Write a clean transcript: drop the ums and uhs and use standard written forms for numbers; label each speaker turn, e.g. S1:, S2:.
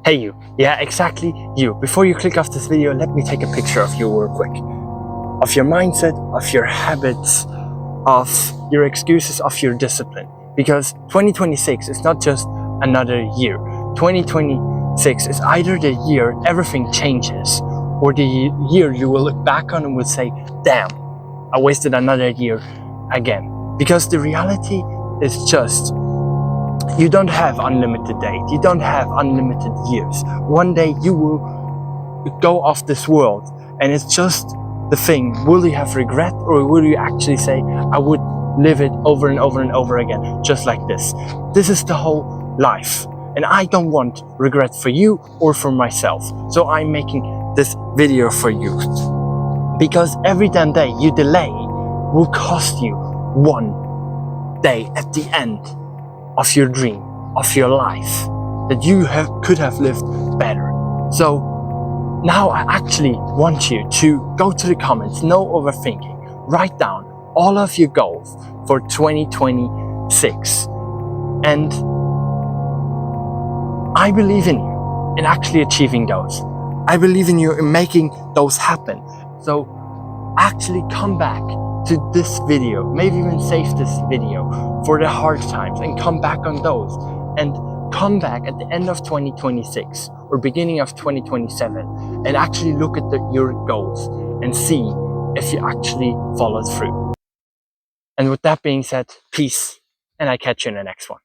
S1: Hey you, yeah, exactly you. Before you click off this video, let me take a picture of you real quick. Of your mindset, of your habits, of your excuses, of your discipline. Because 2026 is not just another year. 2026 is either the year everything changes, or the year you will look back on and will say, damn, I wasted another year again. Because the reality is just, you don't have unlimited days, you don't have unlimited years. One day you will go off this world, and it's just the thing, will you have regret, or will you actually say, I would live it over and over and over again, just like this. This is the whole life, and I don't want regret for you or for myself. So I'm making this video for you, because every damn day you delay will cost you one day at the end of your dream, of your life, that you could have lived better. So now I actually want you to go to the comments, no overthinking, write down all of your goals for 2026. And I believe in you in actually achieving those. I believe in you in making those happen. So actually come back to this video, maybe even save this video for the hard times, and come back on those, and come back at the end of 2026 or beginning of 2027 and actually look at your goals and see if you actually followed through. And with that being said, peace, and I catch you in the next one.